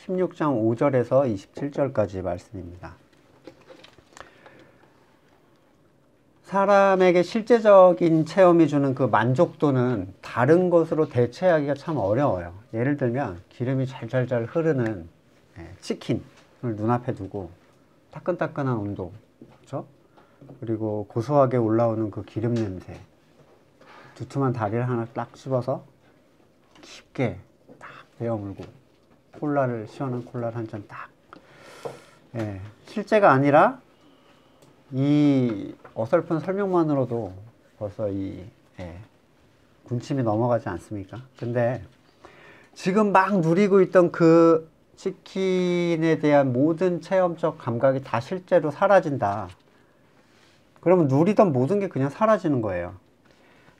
16장 5절에서 27절까지 말씀입니다. 사람에게 실제적인 체험이 주는 그 만족도는 다른 것으로 대체하기가 참 어려워요. 예를 들면 기름이 잘잘잘 흐르는 치킨을 눈앞에 두고 따끈따끈한 온도, 그렇죠? 그리고 고소하게 올라오는 그 기름 냄새, 두툼한 다리를 하나 딱 씹어서 깊게 딱 베어 물고 시원한 콜라를 한 잔 딱, 실제가 아니라 이 어설픈 설명만으로도 벌써 군침이 넘어가지 않습니까? 근데 지금 막 누리고 있던 그 치킨에 대한 모든 체험적 감각이 다 실제로 사라진다. 그러면 누리던 모든 게 그냥 사라지는 거예요.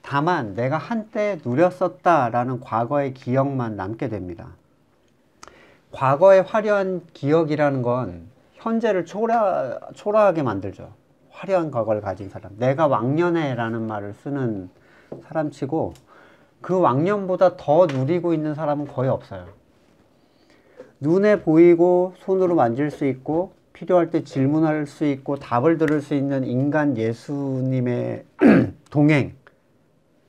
다만 내가 한때 누렸었다라는 과거의 기억만 남게 됩니다. 과거의 화려한 기억이라는 건 현재를 초라하게 만들죠. 화려한 과거를 가진 사람, 내가 왕년에라는 말을 쓰는 사람치고 그 왕년보다 더 누리고 있는 사람은 거의 없어요. 눈에 보이고 손으로 만질 수 있고 필요할 때 질문할 수 있고 답을 들을 수 있는 인간 예수님의 동행,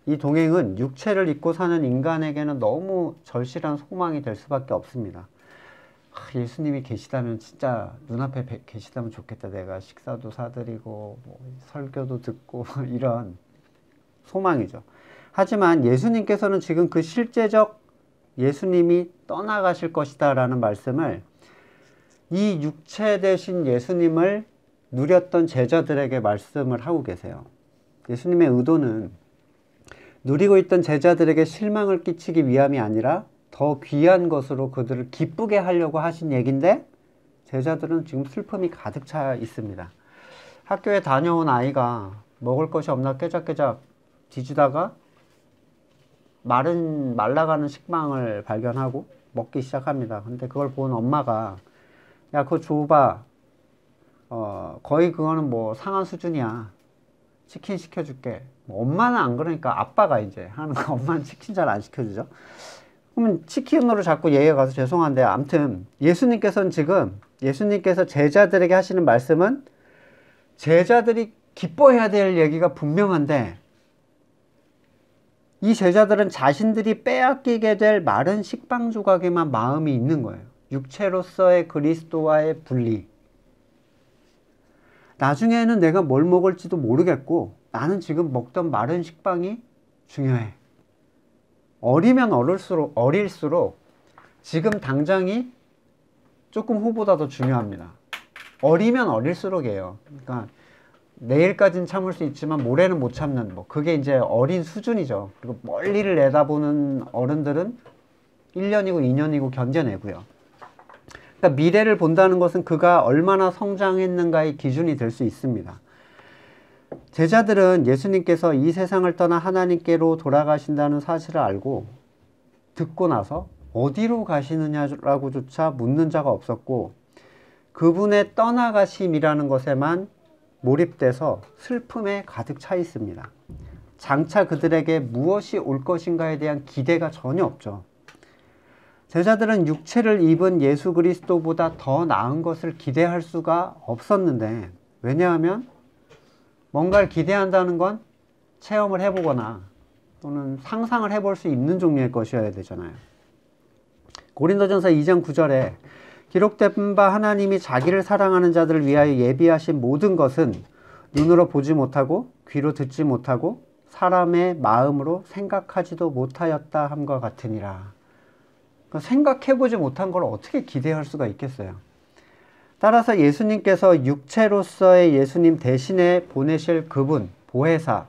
이 동행은 육체를 입고 사는 인간에게는 너무 절실한 소망이 될 수밖에 없습니다. 예수님이 계시다면, 진짜 눈앞에 계시다면 좋겠다. 내가 식사도 사드리고 설교도 듣고 이런 소망이죠. 하지만 예수님께서는 지금 그 실제적 예수님이 떠나가실 것이다 라는 말씀을 이 육체 대신 예수님을 누렸던 제자들에게 말씀을 하고 계세요. 예수님의 의도는 누리고 있던 제자들에게 실망을 끼치기 위함이 아니라 더 귀한 것으로 그들을 기쁘게 하려고 하신 얘기인데, 제자들은 지금 슬픔이 가득 차 있습니다. 학교에 다녀온 아이가 먹을 것이 없나 깨작깨작 뒤지다가 말라가는 식빵을 발견하고 먹기 시작합니다. 근데 그걸 본 엄마가, 야, 그거 줘봐. 거의 그거는 뭐 상한 수준이야. 치킨 시켜줄게. 엄마는 안 그러니까 아빠가 이제 하는 거. 엄마는 치킨 잘 안 시켜주죠. 그러면 치킨으로 자꾸 얘기가 가서 죄송한데, 아무튼 예수님께서는 지금, 예수님께서 제자들에게 하시는 말씀은 제자들이 기뻐해야 될 얘기가 분명한데, 이 제자들은 자신들이 빼앗기게 될 마른 식빵 조각에만 마음이 있는 거예요. 육체로서의 그리스도와의 분리. 나중에는 내가 뭘 먹을지도 모르겠고 나는 지금 먹던 마른 식빵이 중요해. 어리면 어릴수록 지금 당장이 조금 후보다 더 중요합니다. 어리면 어릴수록이에요. 그러니까 내일까지는 참을 수 있지만 모레는 못 참는, 그게 이제 어린 수준이죠. 그리고 멀리를 내다보는 어른들은 1년이고 2년이고 견뎌내고요. 그러니까 미래를 본다는 것은 그가 얼마나 성장했는가의 기준이 될 수 있습니다. 제자들은 예수님께서 이 세상을 떠나 하나님께로 돌아가신다는 사실을 알고 듣고 나서 어디로 가시느냐라고조차 묻는 자가 없었고, 그분의 떠나가심이라는 것에만 몰입돼서 슬픔에 가득 차 있습니다. 장차 그들에게 무엇이 올 것인가에 대한 기대가 전혀 없죠. 제자들은 육체를 입은 예수 그리스도보다 더 나은 것을 기대할 수가 없었는데, 왜냐하면 뭔가를 기대한다는 건 체험을 해보거나 또는 상상을 해볼 수 있는 종류의 것이어야 되잖아요. 고린도전서 2장 9절에 기록된 바 하나님이 자기를 사랑하는 자들을 위하여 예비하신 모든 것은 눈으로 보지 못하고 귀로 듣지 못하고 사람의 마음으로 생각하지도 못하였다 함과 같으니라. 그러니까 생각해보지 못한 걸 어떻게 기대할 수가 있겠어요. 따라서 예수님께서 육체로서의 예수님 대신에 보내실 그분, 보혜사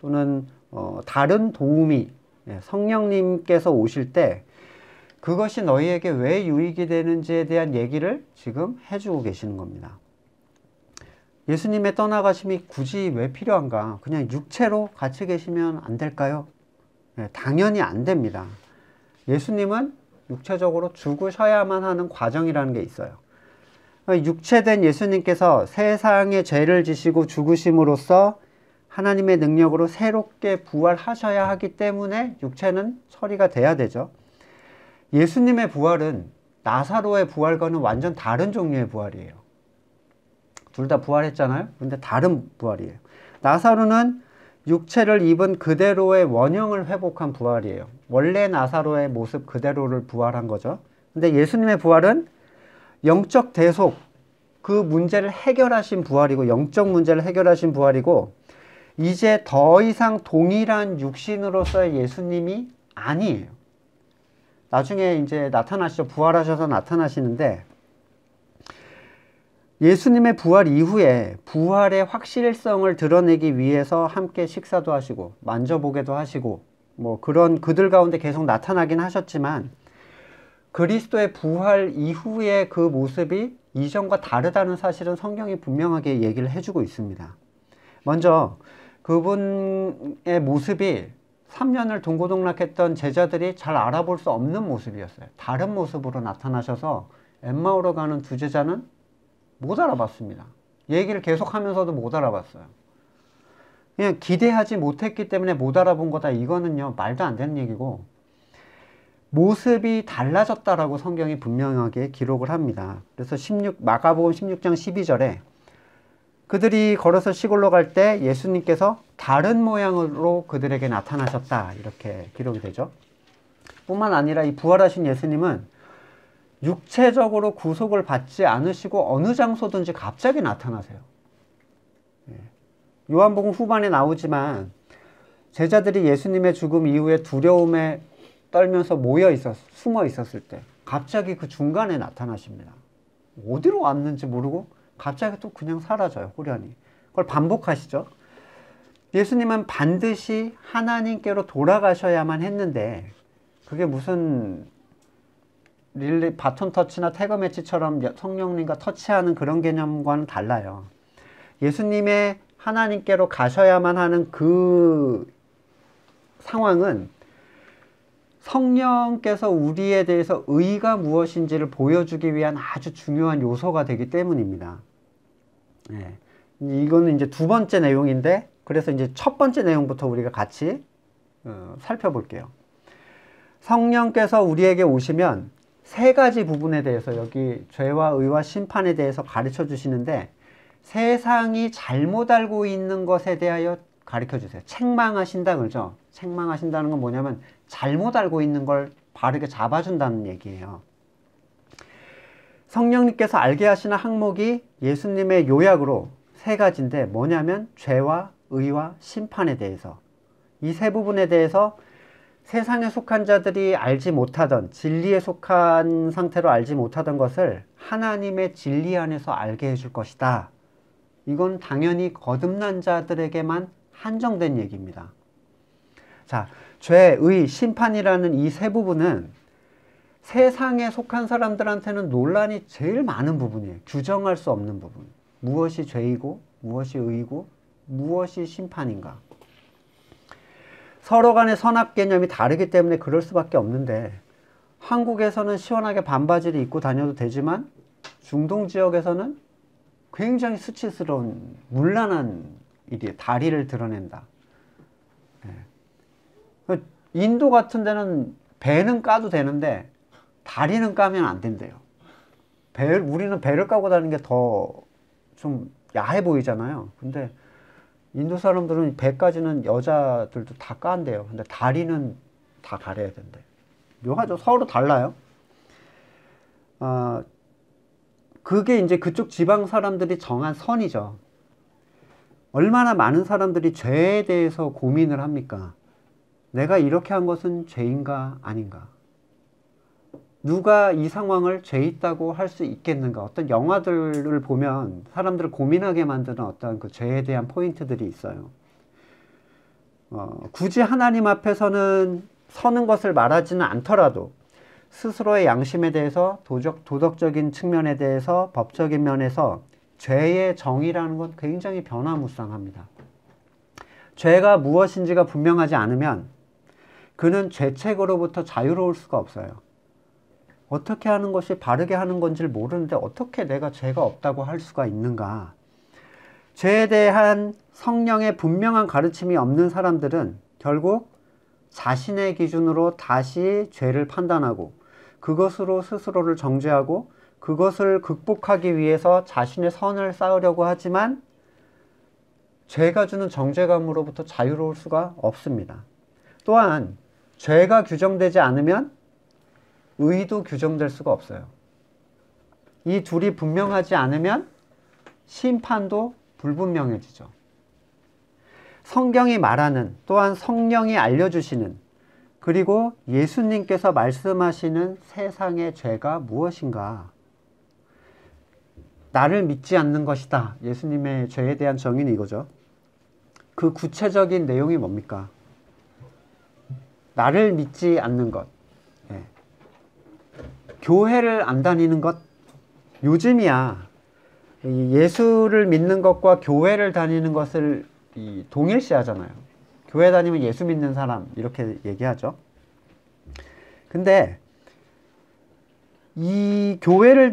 또는 다른 도우미, 성령님께서 오실 때 그것이 너희에게 왜 유익이 되는지에 대한 얘기를 지금 해주고 계시는 겁니다. 예수님의 떠나가심이 굳이 왜 필요한가? 그냥 육체로 같이 계시면 안 될까요? 당연히 안 됩니다. 예수님은 육체적으로 죽으셔야만 하는 과정이라는 게 있어요. 육체된 예수님께서 세상의 죄를 지시고 죽으심으로써 하나님의 능력으로 새롭게 부활하셔야 하기 때문에 육체는 처리가 돼야 되죠. 예수님의 부활은 나사로의 부활과는 완전 다른 종류의 부활이에요. 둘 다 부활했잖아요. 근데 다른 부활이에요. 나사로는 육체를 입은 그대로의 원형을 회복한 부활이에요. 원래 나사로의 모습 그대로를 부활한 거죠. 근데 예수님의 부활은 영적 대속, 그 문제를 해결하신 부활이고, 영적 문제를 해결하신 부활이고, 이제 더 이상 동일한 육신으로서의 예수님이 아니에요. 나중에 이제 나타나시죠. 부활하셔서 나타나시는데, 예수님의 부활 이후에 부활의 확실성을 드러내기 위해서 함께 식사도 하시고 만져보게도 하시고 뭐 그런 그들 가운데 계속 나타나긴 하셨지만, 그리스도의 부활 이후의 그 모습이 이전과 다르다는 사실은 성경이 분명하게 얘기를 해주고 있습니다. 먼저 그분의 모습이 3년을 동고동락했던 제자들이 잘 알아볼 수 없는 모습이었어요. 다른 모습으로 나타나셔서 엠마오로 가는 두 제자는 못 알아봤습니다. 얘기를 계속하면서도 못 알아봤어요. 그냥 기대하지 못했기 때문에 못 알아본 거다. 이거는요, 말도 안 되는 얘기고, 모습이 달라졌다라고 성경이 분명하게 기록을 합니다. 그래서 마가복음 16장 12절에 그들이 걸어서 시골로 갈 때 예수님께서 다른 모양으로 그들에게 나타나셨다, 이렇게 기록이 되죠. 뿐만 아니라 이 부활하신 예수님은 육체적으로 구속을 받지 않으시고 어느 장소든지 갑자기 나타나세요. 요한복음 후반에 나오지만 제자들이 예수님의 죽음 이후에 두려움에 떨면서 숨어 있었을 때 갑자기 그 중간에 나타나십니다. 어디로 왔는지 모르고 갑자기 또 그냥 사라져요. 호련히. 그걸 반복하시죠. 예수님은 반드시 하나님께로 돌아가셔야만 했는데, 그게 무슨 바톤 터치나 태거 매치처럼 성령님과 터치하는 그런 개념과는 달라요. 예수님의 하나님께로 가셔야만 하는 그 상황은 성령께서 우리에 대해서 의가 무엇인지를 보여주기 위한 아주 중요한 요소가 되기 때문입니다. 네. 이거는 이제 두 번째 내용인데, 그래서 이제 첫 번째 내용부터 우리가 같이 살펴볼게요. 성령께서 우리에게 오시면 세 가지 부분에 대해서, 여기 죄와 의와 심판에 대해서 가르쳐 주시는데, 세상이 잘못 알고 있는 것에 대하여 가르쳐 주세요. 책망하신다 그러죠. 책망하신다는 건 뭐냐면 잘못 알고 있는 걸 바르게 잡아준다는 얘기예요. 성령님께서 알게 하시는 항목이 예수님의 요약으로 세 가지인데, 뭐냐면 죄와 의와 심판에 대해서, 이 세 부분에 대해서 세상에 속한 자들이 알지 못하던, 진리에 속한 상태로 알지 못하던 것을 하나님의 진리 안에서 알게 해줄 것이다. 이건 당연히 거듭난 자들에게만 한정된 얘기입니다. 자, 죄, 의, 심판이라는 이 세 부분은 세상에 속한 사람들한테는 논란이 제일 많은 부분이에요. 규정할 수 없는 부분. 무엇이 죄이고, 무엇이 의이고, 무엇이 심판인가. 서로 간의 선악 개념이 다르기 때문에 그럴 수밖에 없는데, 한국에서는 시원하게 반바지를 입고 다녀도 되지만 중동 지역에서는 굉장히 수치스러운 문란한 일이에요. 다리를 드러낸다. 인도 같은 데는 배는 까도 되는데 다리는 까면 안 된대요. 우리는 배를 까고 다니는 게 더 좀 야해 보이잖아요. 근데 인도 사람들은 배까지는 여자들도 다 깐대요. 근데 다리는 다 가려야 된대. 묘하죠. 서로 달라요. 그게 이제 그쪽 지방 사람들이 정한 선이죠. 얼마나 많은 사람들이 죄에 대해서 고민을 합니까? 내가 이렇게 한 것은 죄인가 아닌가? 누가 이 상황을 죄 있다고 할 수 있겠는가? 어떤 영화들을 보면 사람들을 고민하게 만드는 어떤 그 죄에 대한 포인트들이 있어요. 굳이 하나님 앞에서는 서는 것을 말하지는 않더라도 스스로의 양심에 대해서, 도덕적인 측면에 대해서, 법적인 면에서 죄의 정의라는 건 굉장히 변화무쌍합니다. 죄가 무엇인지가 분명하지 않으면 그는 죄책으로부터 자유로울 수가 없어요. 어떻게 하는 것이 바르게 하는 건지를 모르는데 어떻게 내가 죄가 없다고 할 수가 있는가. 죄에 대한 성령의 분명한 가르침이 없는 사람들은 결국 자신의 기준으로 다시 죄를 판단하고, 그것으로 스스로를 정죄하고 그것을 극복하기 위해서 자신의 선을 쌓으려고 하지만 죄가 주는 정죄감으로부터 자유로울 수가 없습니다. 또한 죄가 규정되지 않으면 의도 규정될 수가 없어요. 이 둘이 분명하지 않으면 심판도 불분명해지죠. 성경이 말하는, 또한 성령이 알려주시는, 그리고 예수님께서 말씀하시는 세상의 죄가 무엇인가? 나를 믿지 않는 것이다. 예수님의 죄에 대한 정의는 이거죠. 그 구체적인 내용이 뭡니까? 나를 믿지 않는 것. 예. 교회를 안 다니는 것. 요즘이야 예수를 믿는 것과 교회를 다니는 것을 동일시 하잖아요. 교회 다니면 예수 믿는 사람 이렇게 얘기하죠. 근데 이 교회를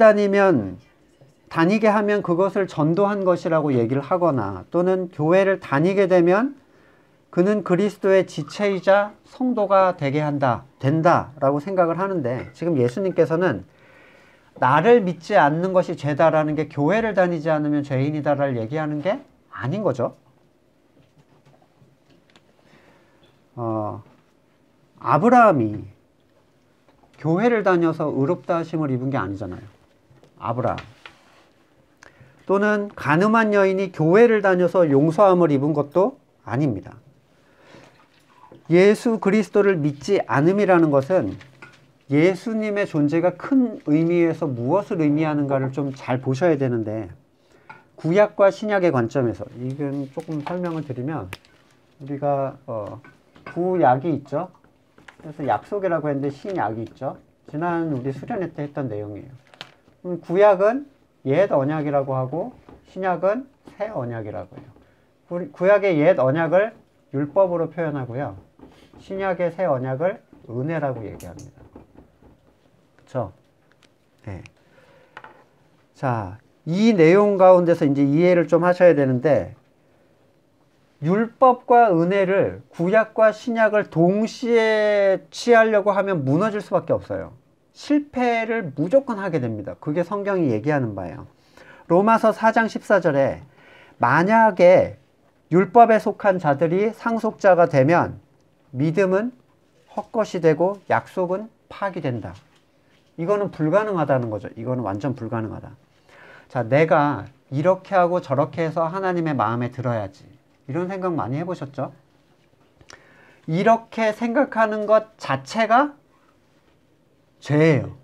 다니게 하면 그것을 전도한 것이라고 얘기를 하거나, 또는 교회를 다니게 되면 그는 그리스도의 지체이자 성도가 되게 된다라고 생각을 하는데, 지금 예수님께서는 나를 믿지 않는 것이 죄다라는 게 교회를 다니지 않으면 죄인이다를 얘기하는 게 아닌 거죠. 아브라함이 교회를 다녀서 의롭다 하심을 입은 게 아니잖아요. 아브라함. 또는 간음한 여인이 교회를 다녀서 용서함을 입은 것도 아닙니다. 예수 그리스도를 믿지 않음이라는 것은 예수님의 존재가 큰 의미에서 무엇을 의미하는가를 좀 잘 보셔야 되는데, 구약과 신약의 관점에서 이건 조금 설명을 드리면, 우리가 구약이 있죠. 그래서 약속이라고 했는데 신약이 있죠. 지난 우리 수련회 때 했던 내용이에요. 구약은 옛 언약이라고 하고 신약은 새 언약이라고 해요. 구약의 옛 언약을 율법으로 표현하고요. 신약의 새 언약을 은혜라고 얘기합니다. 그렇죠? 네. 자, 이 내용 가운데서 이제 이해를 좀 하셔야 되는데, 율법과 은혜를, 구약과 신약을 동시에 취하려고 하면 무너질 수밖에 없어요. 실패를 무조건 하게 됩니다. 그게 성경이 얘기하는 바예요. 로마서 4장 14절에 만약에 율법에 속한 자들이 상속자가 되면 믿음은 헛것이 되고 약속은 파기된다. 이거는 불가능하다는 거죠. 이거는 완전 불가능하다. 자, 내가 이렇게 하고 저렇게 해서 하나님의 마음에 들어야지. 이런 생각 많이 해보셨죠? 이렇게 생각하는 것 자체가 죄예요.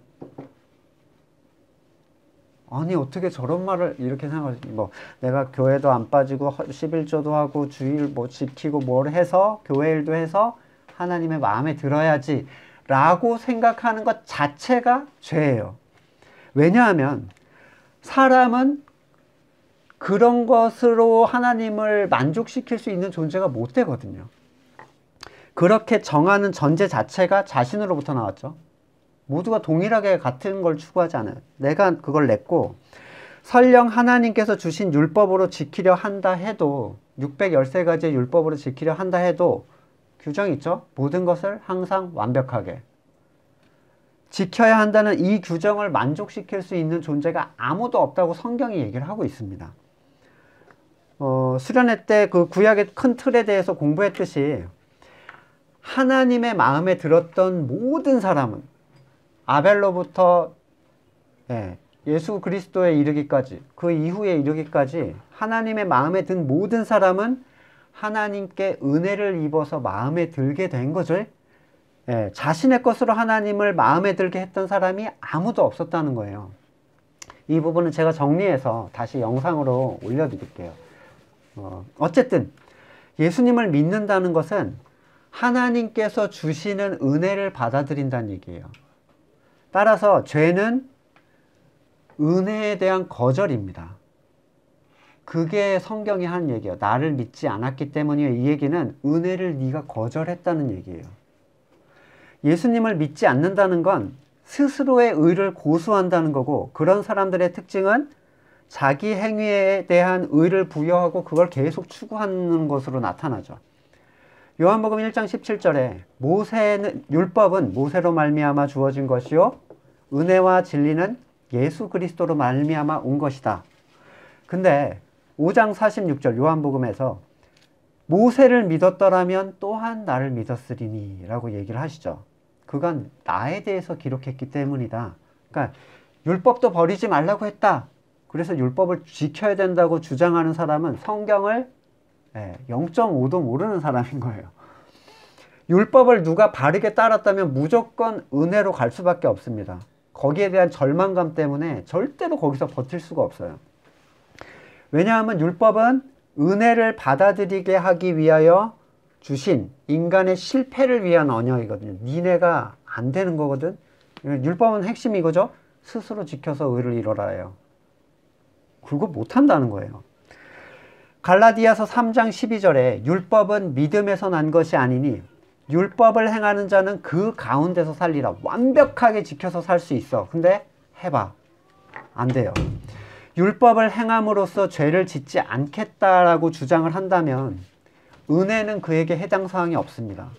아니 어떻게 저런 말을 이렇게 생각하지? 뭐 내가 교회도 안 빠지고 11조도 하고 주일 뭐 지키고 뭘 해서 교회 일도 해서 하나님의 마음에 들어야지 라고 생각하는 것 자체가 죄예요. 왜냐하면 사람은 그런 것으로 하나님을 만족시킬 수 있는 존재가 못 되거든요. 그렇게 정하는 전제 자체가 자신으로부터 나왔죠. 모두가 동일하게 같은 걸 추구하지 않아요. 내가 그걸 냈고, 설령 하나님께서 주신 율법으로 지키려 한다 해도, 613가지의 율법으로 지키려 한다 해도 규정이 있죠. 모든 것을 항상 완벽하게 지켜야 한다는 이 규정을 만족시킬 수 있는 존재가 아무도 없다고 성경이 얘기를 하고 있습니다. 수련회 때 그 구약의 큰 틀에 대해서 공부했듯이, 하나님의 마음에 들었던 모든 사람은 아벨로부터 예수 그리스도에 이르기까지, 그 이후에 이르기까지 하나님의 마음에 든 모든 사람은 하나님께 은혜를 입어서 마음에 들게 된 거죠. 자신의 것으로 하나님을 마음에 들게 했던 사람이 아무도 없었다는 거예요. 이 부분은 제가 정리해서 다시 영상으로 올려드릴게요. 어쨌든 예수님을 믿는다는 것은 하나님께서 주시는 은혜를 받아들인다는 얘기예요. 따라서 죄는 은혜에 대한 거절입니다. 그게 성경이 하는 얘기예요. 나를 믿지 않았기 때문이에요. 이 얘기는 은혜를 네가 거절했다는 얘기예요. 예수님을 믿지 않는다는 건 스스로의 의를 고수한다는 거고, 그런 사람들의 특징은 자기 행위에 대한 의를 부여하고 그걸 계속 추구하는 것으로 나타나죠. 요한복음 1장 17절에 율법은 모세로 말미암아 주어진 것이요 은혜와 진리는 예수 그리스도로 말미암아 온 것이다. 근데 5장 46절 요한복음에서 모세를 믿었더라면 또한 나를 믿었으리니 라고 얘기를 하시죠. 그건 나에 대해서 기록했기 때문이다. 그러니까 율법도 버리지 말라고 했다. 그래서 율법을 지켜야 된다고 주장하는 사람은 성경을 0.5도 모르는 사람인 거예요. 율법을 누가 바르게 따랐다면 무조건 은혜로 갈 수밖에 없습니다. 거기에 대한 절망감 때문에 절대로 거기서 버틸 수가 없어요. 왜냐하면 율법은 은혜를 받아들이게 하기 위하여 주신 인간의 실패를 위한 언약이거든요. 니네가 안 되는 거거든. 율법은 핵심이 이거죠. 스스로 지켜서 의를 이뤄라예요. 그거 못한다는 거예요. 갈라디아서 3장 12절에 율법은 믿음에서 난 것이 아니니 율법을 행하는 자는 그 가운데서 살리라. 완벽하게 지켜서 살 수 있어. 근데 해봐. 안 돼요. 율법을 행함으로써 죄를 짓지 않겠다라고 주장을 한다면 은혜는 그에게 해당 사항이 없습니다.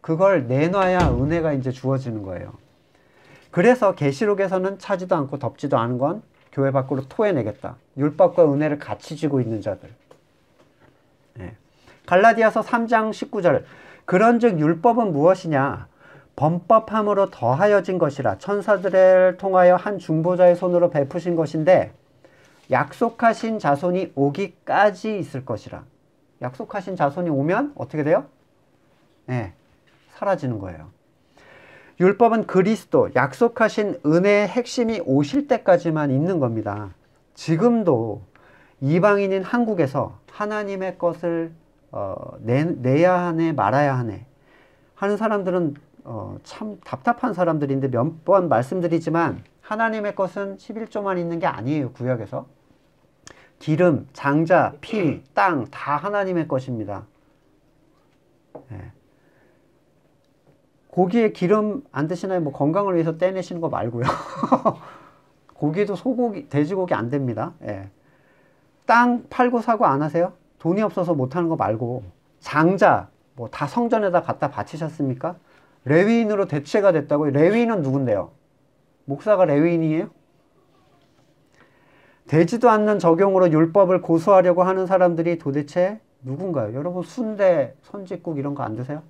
그걸 내놔야 은혜가 이제 주어지는 거예요. 그래서 계시록에서는 차지도 않고 덮지도 않은 건 교회 밖으로 토해내겠다. 율법과 은혜를 같이 쥐고 있는 자들. 갈라디아서 3장 19절 그런즉 율법은 무엇이냐? 범법함으로 더하여진 것이라 천사들을 통하여 한 중보자의 손으로 베푸신 것인데 약속하신 자손이 오기까지 있을 것이라. 약속하신 자손이 오면 어떻게 돼요? 사라지는 거예요. 율법은 그리스도, 약속하신 은혜의 핵심이 오실 때까지만 있는 겁니다. 지금도 이방인인 한국에서 하나님의 것을 내야 하네 말아야 하네 하는 사람들은 참 답답한 사람들인데 몇 번 말씀드리지만 하나님의 것은 11조만 있는 게 아니에요. 구약에서 기름, 장자, 피, 땅 다 하나님의 것입니다. 고기에 기름 안 드시나요? 뭐 건강을 위해서 떼내시는 거 말고요. 고기도 소고기, 돼지고기 안 됩니다. 땅 팔고 사고 안 하세요? 돈이 없어서 못하는 거 말고 장자 뭐 다 성전에다 갖다 바치셨습니까? 레위인으로 대체가 됐다고요? 레위인은 누군데요? 목사가 레위인이에요? 되지도 않는 적용으로 율법을 고수하려고 하는 사람들이 도대체 누군가요? 여러분 순대, 선짓국 이런 거 안 드세요?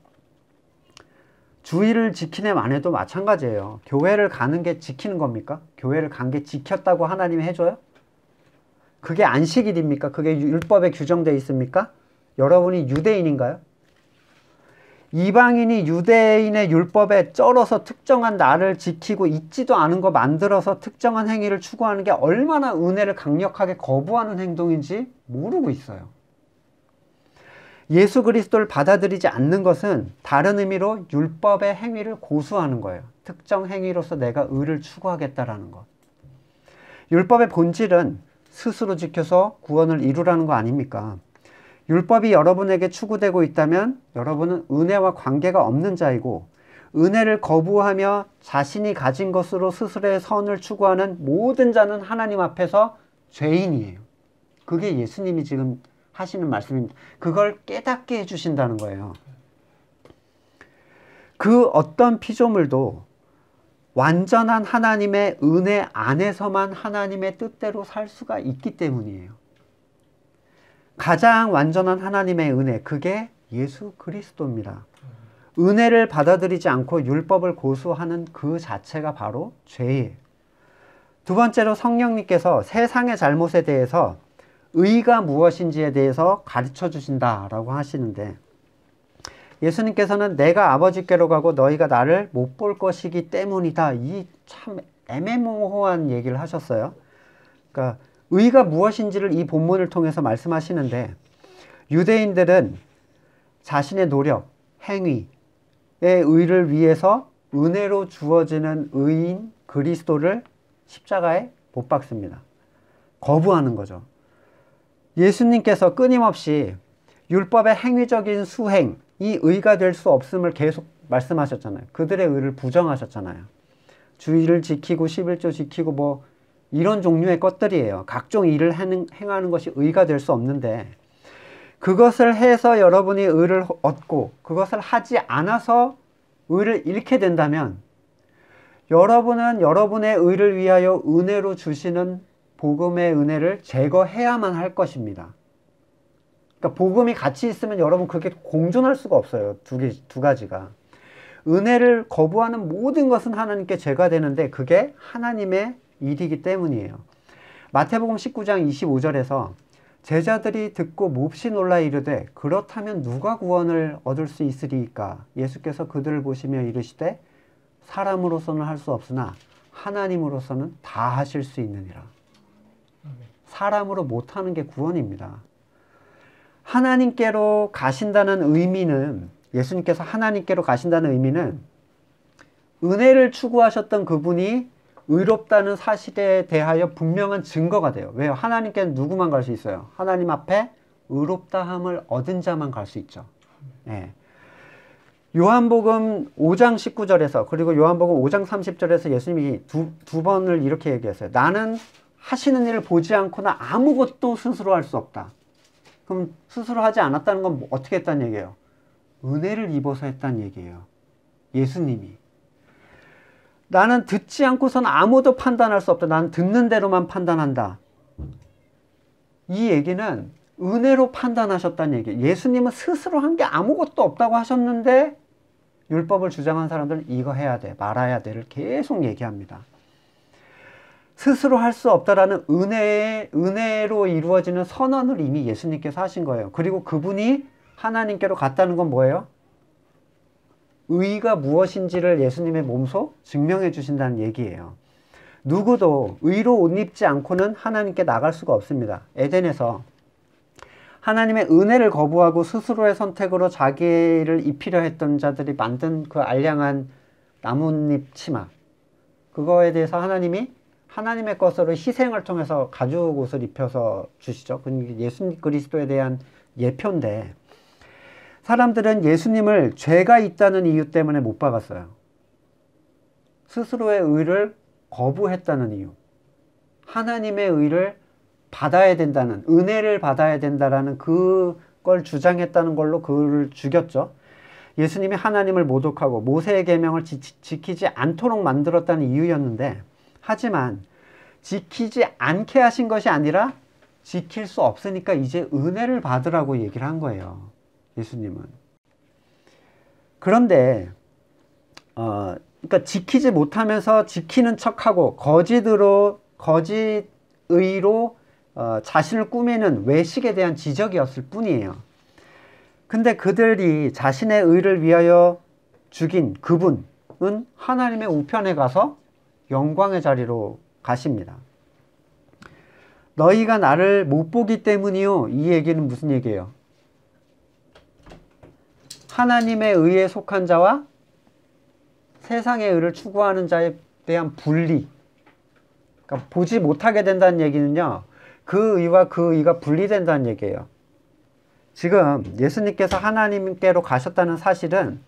주의를 지키네 안 해도 마찬가지예요. 교회를 가는 게 지키는 겁니까? 교회를 간 게 지켰다고 하나님이 해줘요? 그게 안식일입니까? 그게 율법에 규정되어 있습니까? 여러분이 유대인인가요? 이방인이 유대인의 율법에 쩔어서 특정한 날을 지키고 있지도 않은 거 만들어서 특정한 행위를 추구하는 게 얼마나 은혜를 강력하게 거부하는 행동인지 모르고 있어요. 예수 그리스도를 받아들이지 않는 것은 다른 의미로 율법의 행위를 고수하는 거예요. 특정 행위로서 내가 의를 추구하겠다라는 것. 율법의 본질은 스스로 지켜서 구원을 이루라는 거 아닙니까? 율법이 여러분에게 추구되고 있다면 여러분은 은혜와 관계가 없는 자이고 은혜를 거부하며 자신이 가진 것으로 스스로의 선을 추구하는 모든 자는 하나님 앞에서 죄인이에요. 그게 예수님이 지금 하시는 말씀입니다. 그걸 깨닫게 해주신다는 거예요. 그 어떤 피조물도 완전한 하나님의 은혜 안에서만 하나님의 뜻대로 살 수가 있기 때문이에요. 가장 완전한 하나님의 은혜, 그게 예수 그리스도입니다. 은혜를 받아들이지 않고 율법을 고수하는 그 자체가 바로 죄예요. 두 번째로 성령님께서 세상의 잘못에 대해서 의가 무엇인지에 대해서 가르쳐 주신다라고 하시는데 예수님께서는 내가 아버지께로 가고 너희가 나를 못 볼 것이기 때문이다. 이 참 애매모호한 얘기를 하셨어요. 그러니까 의가 무엇인지를 이 본문을 통해서 말씀하시는데 유대인들은 자신의 노력, 행위의 의를 위해서 은혜로 주어지는 의인 그리스도를 십자가에 못 박습니다. 거부하는 거죠. 예수님께서 끊임없이 율법의 행위적인 수행이 의가 될 수 없음을 계속 말씀하셨잖아요. 그들의 의를 부정하셨잖아요. 주의를 지키고 11조 지키고 뭐 이런 종류의 것들이에요. 각종 일을 행하는 것이 의가 될 수 없는데 그것을 해서 여러분이 의를 얻고 그것을 하지 않아서 의를 잃게 된다면 여러분은 여러분의 의를 위하여 은혜로 주시는 복음의 은혜를 제거해야만 할 것입니다. 그러니까 복음이 같이 있으면 여러분 그게 공존할 수가 없어요. 두 가지가. 은혜를 거부하는 모든 것은 하나님께 죄가 되는데 그게 하나님의 일이기 때문이에요. 마태복음 19장 25절에서 제자들이 듣고 몹시 놀라 이르되 그렇다면 누가 구원을 얻을 수 있으리이까? 예수께서 그들을 보시며 이르시되 사람으로서는 할 수 없으나 하나님으로서는 다 하실 수 있느니라. 사람으로 못하는 게 구원입니다. 하나님께로 가신다는 의미는, 예수님께서 하나님께로 가신다는 의미는 은혜를 추구하셨던 그분이 의롭다는 사실에 대하여 분명한 증거가 돼요. 왜요? 하나님께는 누구만 갈 수 있어요? 하나님 앞에 의롭다함을 얻은 자만 갈 수 있죠. 네. 요한복음 5장 19절에서 그리고 요한복음 5장 30절에서 예수님이 두 번을 이렇게 얘기했어요. 나는 하시는 일을 보지 않고는 아무것도 스스로 할 수 없다. 그럼 스스로 하지 않았다는 건 어떻게 했다는 얘기예요? 은혜를 입어서 했다는 얘기예요. 예수님이. 나는 듣지 않고서는 아무도 판단할 수 없다. 나는 듣는 대로만 판단한다. 이 얘기는 은혜로 판단하셨다는 얘기예요. 예수님은 스스로 한 게 아무것도 없다고 하셨는데 율법을 주장한 사람들은 이거 해야 돼, 말아야 돼를 계속 얘기합니다. 스스로 할 수 없다라는 은혜로 이루어지는 선언을 이미 예수님께서 하신 거예요. 그리고 그분이 하나님께로 갔다는 건 뭐예요? 의가 무엇인지를 예수님의 몸소 증명해 주신다는 얘기예요. 누구도 의로 옷 입지 않고는 하나님께 나갈 수가 없습니다. 에덴에서 하나님의 은혜를 거부하고 스스로의 선택으로 자기를 입히려 했던 자들이 만든 그 알량한 나뭇잎 치마, 그거에 대해서 하나님이 하나님의 것으로 희생을 통해서 가죽 옷을 입혀서 주시죠. 예수 그리스도에 대한 예표인데 사람들은 예수님을 죄가 있다는 이유 때문에 못 박았어요. 스스로의 의를 거부했다는 이유, 하나님의 의를 받아야 된다는, 은혜를 받아야 된다라는 그걸 주장했다는 걸로 그를 죽였죠. 예수님이 하나님을 모독하고 모세의 계명을 지키지 않도록 만들었다는 이유였는데, 하지만 지키지 않게 하신 것이 아니라 지킬 수 없으니까 이제 은혜를 받으라고 얘기를 한 거예요. 예수님은. 그런데 그러니까 지키지 못하면서 지키는 척하고 거짓의로 자신을 꾸미는 외식에 대한 지적이었을 뿐이에요. 근데 그들이 자신의 의를 위하여 죽인 그분은 하나님의 우편에 가서 영광의 자리로 가십니다. 너희가 나를 못 보기 때문이요. 이 얘기는 무슨 얘기예요? 하나님의 의에 속한 자와 세상의 의를 추구하는 자에 대한 분리. 그러니까 보지 못하게 된다는 얘기는요. 그 의와 그 의가 분리된다는 얘기예요. 지금 예수님께서 하나님께로 가셨다는 사실은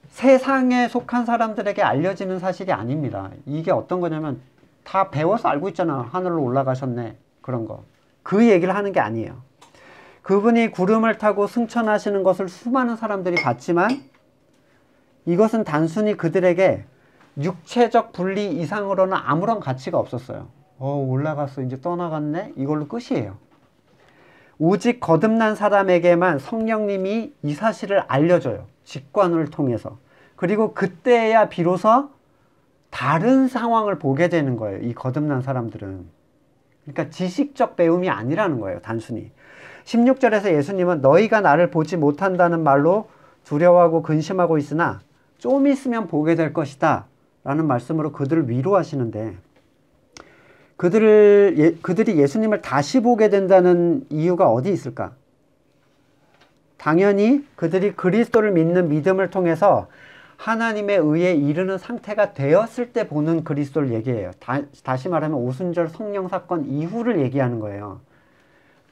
세상에 속한 사람들에게 알려지는 사실이 아닙니다. 이게 어떤 거냐면 다 배워서 알고 있잖아. 하늘로 올라가셨네. 그런 거. 그 얘기를 하는 게 아니에요. 그분이 구름을 타고 승천하시는 것을 수많은 사람들이 봤지만 이것은 단순히 그들에게 육체적 분리 이상으로는 아무런 가치가 없었어요. 올라갔어. 이제 떠나갔네. 이걸로 끝이에요. 오직 거듭난 사람에게만 성령님이 이 사실을 알려줘요. 직관을 통해서. 그리고 그때야 비로소 다른 상황을 보게 되는 거예요. 이 거듭난 사람들은. 그러니까 지식적 배움이 아니라는 거예요. 단순히. 16절에서 예수님은 너희가 나를 보지 못한다는 말로 두려워하고 근심하고 있으나 좀 있으면 보게 될 것이다 라는 말씀으로 그들을 위로하시는데, 그들이 예수님을 다시 보게 된다는 이유가 어디 있을까? 당연히 그들이 그리스도를 믿는 믿음을 통해서 하나님의 의에 이르는 상태가 되었을 때 보는 그리스도를 얘기해요. 다시 말하면 오순절 성령 사건 이후를 얘기하는 거예요.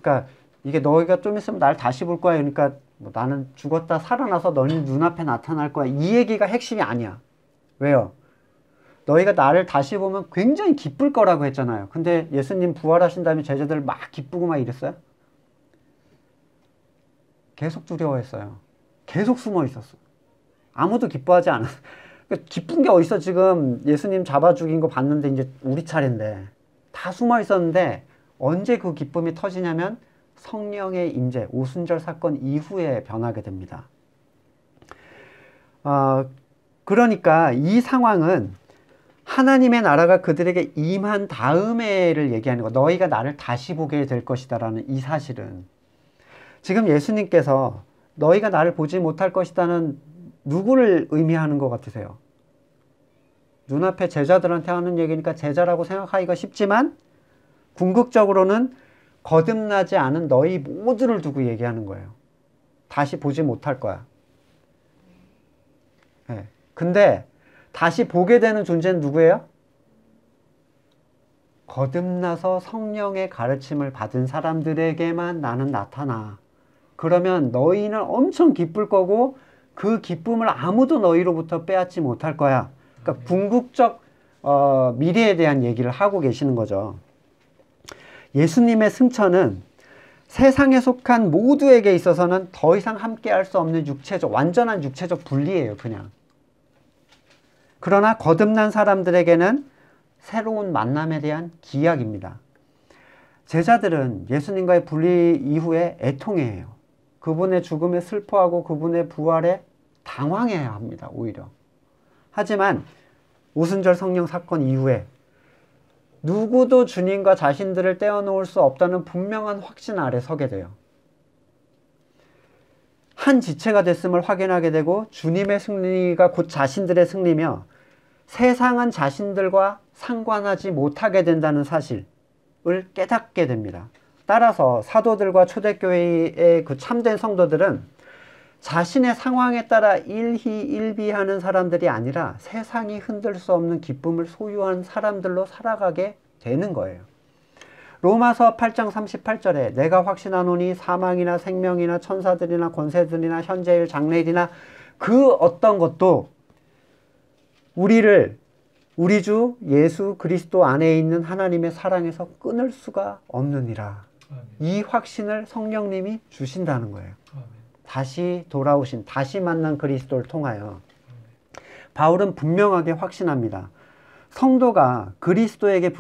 그러니까 이게 너희가 좀 있으면 날 다시 볼 거야. 그러니까 뭐 나는 죽었다 살아나서 너희 눈앞에 나타날 거야. 이 얘기가 핵심이 아니야. 왜요? 너희가 나를 다시 보면 굉장히 기쁠 거라고 했잖아요. 근데 예수님 부활하신 다음에 제자들 막 기쁘고 막 이랬어요? 계속 두려워했어요. 계속 숨어 있었어. 아무도 기뻐하지 않아. 기쁜 게 어딨어. 지금 예수님 잡아 죽인 거 봤는데 이제 우리 차례인데. 다 숨어 있었는데 언제 그 기쁨이 터지냐면 성령의 임재, 오순절 사건 이후에 변하게 됩니다. 그러니까 이 상황은 하나님의 나라가 그들에게 임한 다음에를 얘기하는 거. 너희가 나를 다시 보게 될 것이다 라는 이 사실은 지금 예수님께서 너희가 나를 보지 못할 것이다는 누구를 의미하는 것 같으세요? 눈앞에 제자들한테 하는 얘기니까 제자라고 생각하기가 쉽지만 궁극적으로는 거듭나지 않은 너희 모두를 두고 얘기하는 거예요. 다시 보지 못할 거야. 네. 근데 다시 보게 되는 존재는 누구예요? 거듭나서 성령의 가르침을 받은 사람들에게만 나는 나타나. 그러면 너희는 엄청 기쁠 거고 그 기쁨을 아무도 너희로부터 빼앗지 못할 거야. 그러니까 궁극적 미래에 대한 얘기를 하고 계시는 거죠. 예수님의 승천은 세상에 속한 모두에게 있어서는 더 이상 함께할 수 없는 완전한 육체적 분리예요. 그냥. 그러나 거듭난 사람들에게는 새로운 만남에 대한 기약입니다. 제자들은 예수님과의 분리 이후에 애통해해요. 그분의 죽음에 슬퍼하고 그분의 부활에 당황해야 합니다. 오히려. 하지만 오순절 성령 사건 이후에 누구도 주님과 자신들을 떼어놓을 수 없다는 분명한 확신 아래 서게 돼요. 한 지체가 됐음을 확인하게 되고 주님의 승리가 곧 자신들의 승리며 세상은 자신들과 상관하지 못하게 된다는 사실을 깨닫게 됩니다. 따라서 사도들과 초대교회의 그 참된 성도들은 자신의 상황에 따라 일희일비하는 사람들이 아니라 세상이 흔들 수 없는 기쁨을 소유한 사람들로 살아가게 되는 거예요. 로마서 8장 38절에 내가 확신하노니 사망이나 생명이나 천사들이나 권세들이나 현재일 장래일이나 그 어떤 것도 우리를 우리 주 예수 그리스도 안에 있는 하나님의 사랑에서 끊을 수가 없느니라. 아멘. 이 확신을 성령님이 주신다는 거예요. 아멘. 다시 돌아오신, 다시 만난 그리스도를 통하여. 아멘. 바울은 분명하게 확신합니다. 성도가 그리스도에게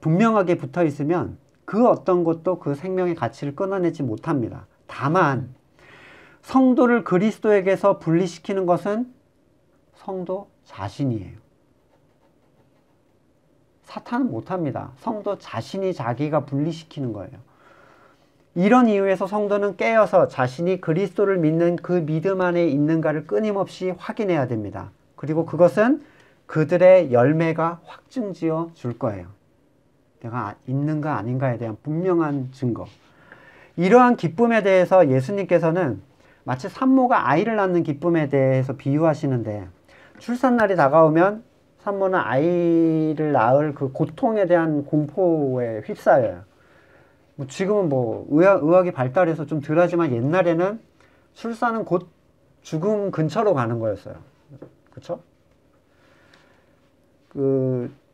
분명하게 붙어 있으면 그 어떤 것도 그 생명의 가치를 끊어내지 못합니다. 다만 성도를 그리스도에게서 분리시키는 것은 성도 자신이에요. 사탄은 못합니다. 성도 자신이 자기가 분리시키는 거예요. 이런 이유에서 성도는 깨어서 자신이 그리스도를 믿는 그 믿음 안에 있는가를 끊임없이 확인해야 됩니다. 그리고 그것은 그들의 열매가 확증지어 줄 거예요. 내가 있는가 아닌가에 대한 분명한 증거. 이러한 기쁨에 대해서 예수님께서는 마치 산모가 아이를 낳는 기쁨에 대해서 비유하시는데 출산날이 다가오면 산모는 아이를 낳을 그 고통에 대한 공포에 휩싸여요. 지금은 의학이 발달해서 좀 덜하지만 옛날에는 출산은 곧 죽음 근처로 가는 거였어요. 그쵸?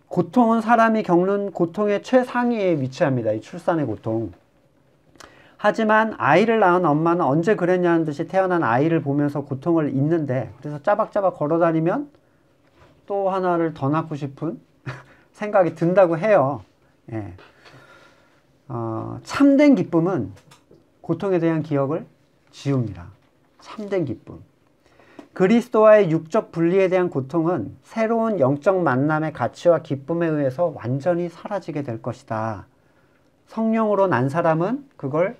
고통은 사람이 겪는 고통의 최상위에 위치합니다. 이 출산의 고통. 하지만 아이를 낳은 엄마는 언제 그랬냐는 듯이 태어난 아이를 보면서 고통을 잊는데 그래서 짜박짜박 걸어다니면 또 하나를 더 낳고 싶은 생각이 든다고 해요. 예. 참된 기쁨은 고통에 대한 기억을 지웁니다. 참된 기쁨. 그리스도와의 육적 분리에 대한 고통은 새로운 영적 만남의 가치와 기쁨에 의해서 완전히 사라지게 될 것이다. 성령으로 난 사람은 그걸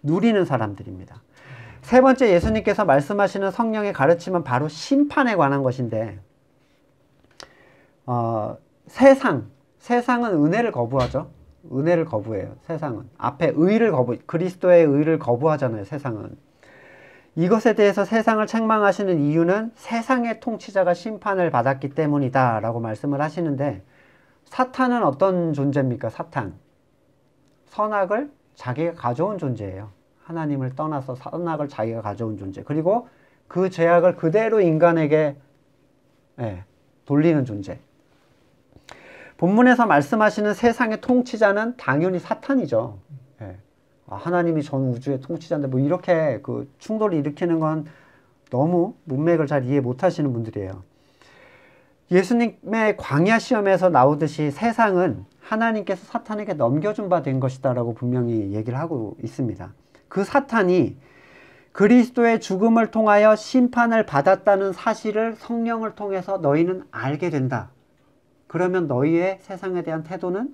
누리는 사람들입니다. 세 번째, 예수님께서 말씀하시는 성령의 가르침은 바로 심판에 관한 것인데 세상은 은혜를 거부하죠. 은혜를 거부해요. 세상은. 앞에 그리스도의 의를 거부하잖아요. 세상은. 이것에 대해서 세상을 책망하시는 이유는 세상의 통치자가 심판을 받았기 때문이다 라고 말씀을 하시는데 사탄은 어떤 존재입니까? 사탄. 선악을 자기가 가져온 존재예요. 하나님을 떠나서 선악을 자기가 가져온 존재. 그리고 그 죄악을 그대로 인간에게 돌리는 존재. 본문에서 말씀하시는 세상의 통치자는 당연히 사탄이죠. 하나님이 전 우주의 통치자인데 이렇게 그 충돌을 일으키는 건 너무 문맥을 잘 이해 못하시는 분들이에요. 예수님의 광야 시험에서 나오듯이 세상은 하나님께서 사탄에게 넘겨준 바 된 것이다 라고 분명히 얘기를 하고 있습니다. 그 사탄이 그리스도의 죽음을 통하여 심판을 받았다는 사실을 성령을 통해서 너희는 알게 된다. 그러면 너희의 세상에 대한 태도는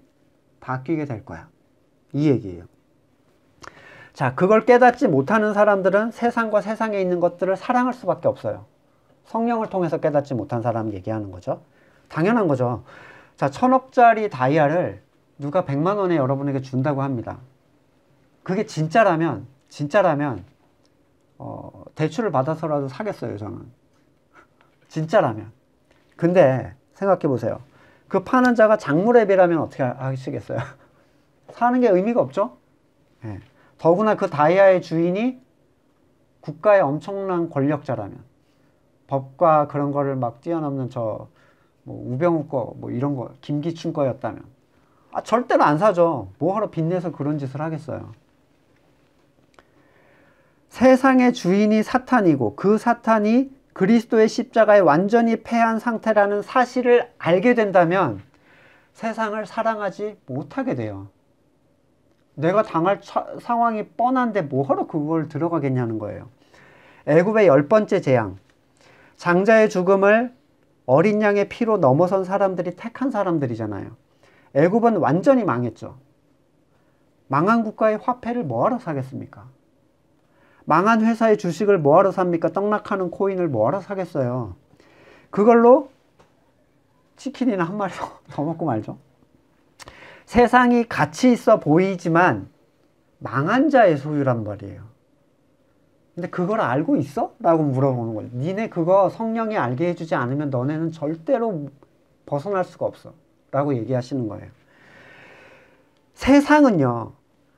바뀌게 될 거야. 이 얘기예요. 자, 그걸 깨닫지 못하는 사람들은 세상과 세상에 있는 것들을 사랑할 수밖에 없어요. 성령을 통해서 깨닫지 못한 사람 얘기하는 거죠. 당연한 거죠. 자, 1000억짜리 다이아를 누가 100만 원에 여러분에게 준다고 합니다. 그게 진짜라면 대출을 받아서라도 사겠어요, 저는. 진짜라면. 근데 생각해 보세요. 그 파는 자가 장물앱이라면 어떻게 하시겠어요? 사는 게 의미가 없죠? 네. 더구나 그 다이아의 주인이 국가의 엄청난 권력자라면, 법과 그런 거를 막 뛰어넘는 우병우 거, 이런 거, 김기춘 거였다면, 절대로 안 사죠. 뭐하러 빚내서 그런 짓을 하겠어요. 세상의 주인이 사탄이고 그 사탄이 그리스도의 십자가에 완전히 패한 상태라는 사실을 알게 된다면 세상을 사랑하지 못하게 돼요. 내가 당할 상황이 뻔한데 뭐하러 그걸 들어가겠냐는 거예요. 애굽의 10번째 재앙. 장자의 죽음을 어린 양의 피로 넘어선 사람들이 택한 사람들이잖아요. 애굽은 완전히 망했죠. 망한 국가의 화폐를 뭐하러 사겠습니까? 망한 회사의 주식을 뭐하러 삽니까? 떡락하는 코인을 뭐하러 사겠어요? 그걸로 치킨이나 한 마리 더 먹고 말죠. 세상이 가치 있어 보이지만 망한 자의 소유란 말이에요. 근데 그걸 알고 있어? 라고 물어보는 거예요. 니네 그거 성령이 알게 해주지 않으면 너네는 절대로 벗어날 수가 없어. 라고 얘기하시는 거예요. 세상은요,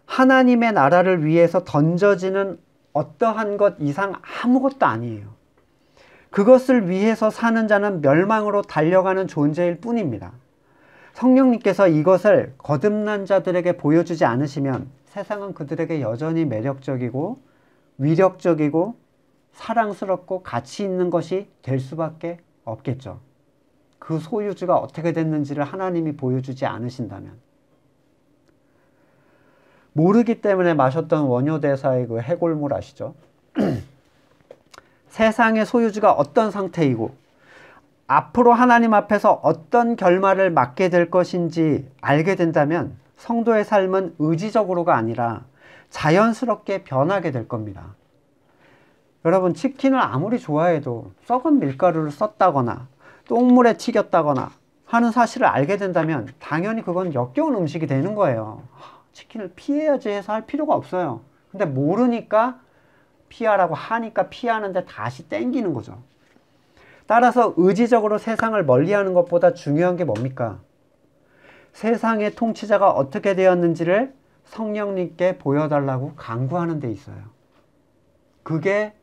하나님의 나라를 위해서 던져지는 어떠한 것 이상 아무것도 아니에요. 그것을 위해서 사는 자는 멸망으로 달려가는 존재일 뿐입니다. 성령님께서 이것을 거듭난 자들에게 보여주지 않으시면 세상은 그들에게 여전히 매력적이고 위력적이고 사랑스럽고 가치 있는 것이 될 수밖에 없겠죠. 그 소유주가 어떻게 됐는지를 하나님이 보여주지 않으신다면. 모르기 때문에 마셨던 원효대사의 그 해골물 아시죠? 세상의 소유주가 어떤 상태이고 앞으로 하나님 앞에서 어떤 결말을 맞게 될 것인지 알게 된다면 성도의 삶은 의지적으로가 아니라 자연스럽게 변하게 될 겁니다. 여러분, 치킨을 아무리 좋아해도 썩은 밀가루를 썼다거나 똥물에 튀겼다거나 하는 사실을 알게 된다면 당연히 그건 역겨운 음식이 되는 거예요. 치킨을 피해야지 해서 할 필요가 없어요. 근데 모르니까 피하라고 하니까 피하는데 다시 땡기는 거죠. 따라서 의지적으로 세상을 멀리하는 것보다 중요한 게 뭡니까? 세상의 통치자가 어떻게 되었는지를 성령님께 보여달라고 간구하는 데 있어요. 그게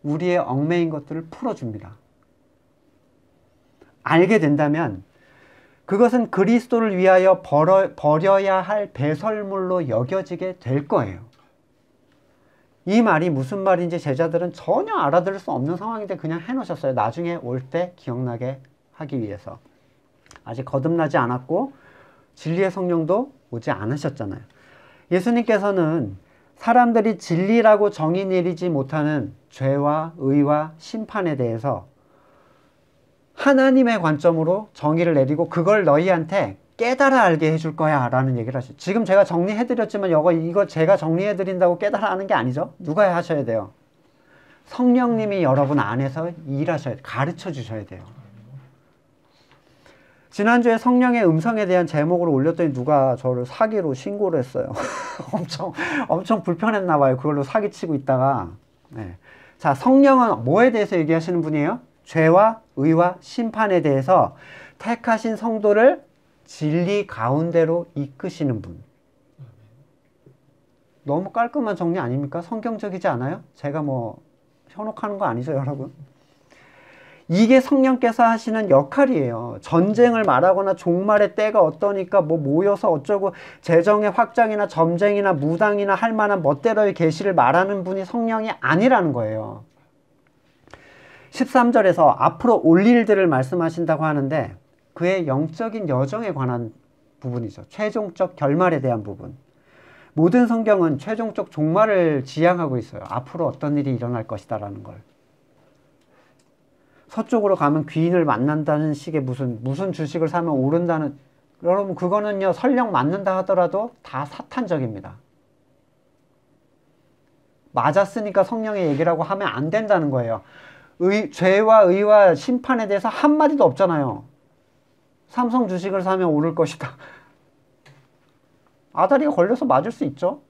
우리의 얽매인 것들을 풀어줍니다. 알게 된다면 그것은 그리스도를 위하여 버려야 할 배설물로 여겨지게 될 거예요. 이 말이 무슨 말인지 제자들은 전혀 알아들을 수 없는 상황인데 그냥 해놓으셨어요. 나중에 올 때 기억나게 하기 위해서. 아직 거듭나지 않았고 진리의 성령도 오지 않으셨잖아요. 예수님께서는 사람들이 진리라고 정의 내리지 못하는 죄와 의와 심판에 대해서 하나님의 관점으로 정의를 내리고 그걸 너희한테 깨달아 알게 해줄 거야 라는 얘기를 하시죠. 지금 제가 정리해드렸지만 이거 제가 정리해드린다고 깨달아 아는 게 아니죠. 누가 하셔야 돼요? 성령님이 여러분 안에서 일하셔야 돼요. 가르쳐 주셔야 돼요. 지난주에 성령의 음성에 대한 제목으로 올렸더니 누가 저를 사기로 신고를 했어요. 엄청 불편했나 봐요. 그걸로 사기치고 있다가. 네. 자, 성령은 뭐에 대해서 얘기하시는 분이에요? 죄와 의와 심판에 대해서 택하신 성도를 진리 가운데로 이끄시는 분. 너무 깔끔한 정리 아닙니까? 성경적이지 않아요? 제가 현혹하는 거 아니죠, 여러분? 이게 성령께서 하시는 역할이에요. 전쟁을 말하거나 종말의 때가 어떠니까 모여서 어쩌고 재정의 확장이나 점쟁이나 무당이나 할 만한 멋대로의 계시를 말하는 분이 성령이 아니라는 거예요. 13절에서 앞으로 올 일들을 말씀하신다고 하는데 그의 영적인 여정에 관한 부분이죠. 최종적 결말에 대한 부분. 모든 성경은 최종적 종말을 지향하고 있어요. 앞으로 어떤 일이 일어날 것이다라는 걸. 서쪽으로 가면 귀인을 만난다는 식의 무슨 주식을 사면 오른다는, 여러분 그거는요 설령 맞는다 하더라도 다 사탄적입니다. 맞았으니까 성령의 얘기라고 하면 안 된다는 거예요. 죄와 의와 심판에 대해서 한마디도 없잖아요. 삼성 주식을 사면 오를 것이다. 아다리가 걸려서 맞을 수 있죠.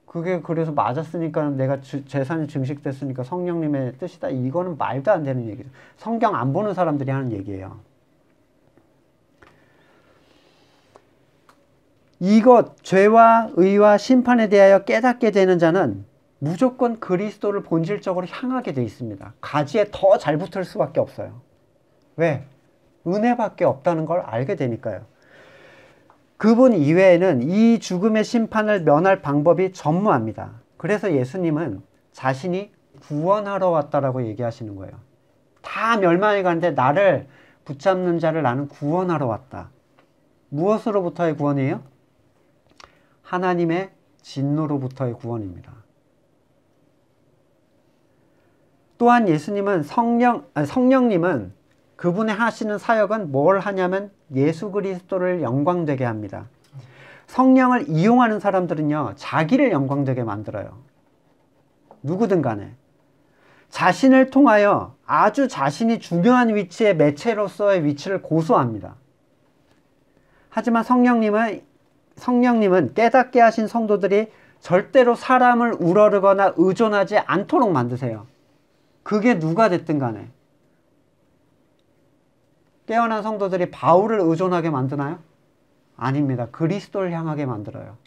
그게 그래서 맞았으니까 내가 재산이 증식됐으니까 성령님의 뜻이다. 이거는 말도 안 되는 얘기죠. 성경 안 보는 사람들이 하는 얘기예요. 이것, 죄와 의와 심판에 대하여 깨닫게 되는 자는 무조건 그리스도를 본질적으로 향하게 돼 있습니다. 가지에 더 잘 붙을 수밖에 없어요. 왜? 은혜밖에 없다는 걸 알게 되니까요. 그분 이외에는 이 죽음의 심판을 면할 방법이 전무합니다. 그래서 예수님은 자신이 구원하러 왔다라고 얘기하시는 거예요. 다 멸망해 가는데 나를 붙잡는 자를 나는 구원하러 왔다. 무엇으로부터의 구원이에요? 하나님의 진노로부터의 구원입니다. 또한 예수님은 성령님은 그분의 하시는 사역은 뭘 하냐면 예수 그리스도를 영광되게 합니다. 성령을 이용하는 사람들은요, 자기를 영광되게 만들어요. 누구든 간에. 자신을 통하여 아주 자신이 중요한 위치의 매체로서의 위치를 고수합니다. 하지만 성령님은 깨닫게 하신 성도들이 절대로 사람을 우러르거나 의존하지 않도록 만드세요. 그게 누가 됐든 간에. 깨어난 성도들이 바울을 의존하게 만드나요? 아닙니다. 그리스도를 향하게 만들어요.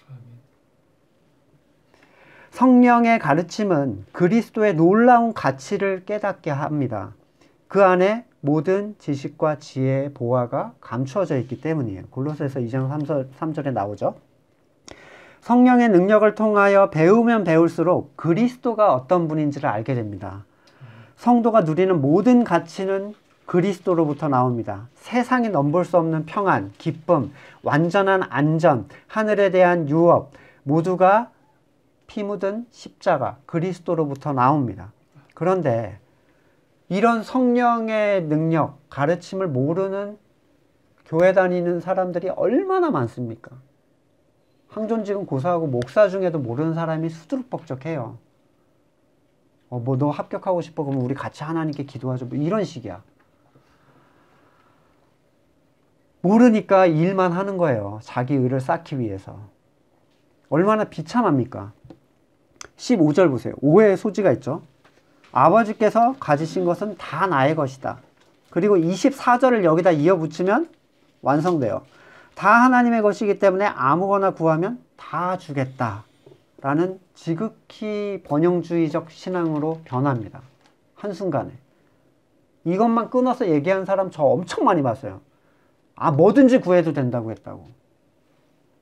성령의 가르침은 그리스도의 놀라운 가치를 깨닫게 합니다. 그 안에 모든 지식과 지혜의 보화가 감추어져 있기 때문이에요. 골로새서 2장 3절에 나오죠. 성령의 능력을 통하여 배우면 배울수록 그리스도가 어떤 분인지를 알게 됩니다. 성도가 누리는 모든 가치는 그리스도로부터 나옵니다. 세상이 넘볼 수 없는 평안, 기쁨, 완전한 안전, 하늘에 대한 유업 모두가 피 묻은 십자가, 그리스도로부터 나옵니다. 그런데 이런 성령의 능력, 가르침을 모르는 교회 다니는 사람들이 얼마나 많습니까? 항존직은 고사하고 목사 중에도 모르는 사람이 수두룩벅적해요. 뭐 너 합격하고 싶어? 그러면 우리 같이 하나님께 기도하죠. 뭐 이런 식이야. 모르니까 일만 하는 거예요. 자기 의를 쌓기 위해서. 얼마나 비참합니까? 15절 보세요. 오해의 소지가 있죠. 아버지께서 가지신 것은 다 나의 것이다. 그리고 24절을 여기다 이어붙이면 완성돼요. 다 하나님의 것이기 때문에 아무거나 구하면 다 주겠다. 라는 지극히 번영주의적 신앙으로 변합니다. 한순간에. 이것만 끊어서 얘기하는 사람 저 엄청 많이 봤어요. 뭐든지 구해도 된다고 했다고.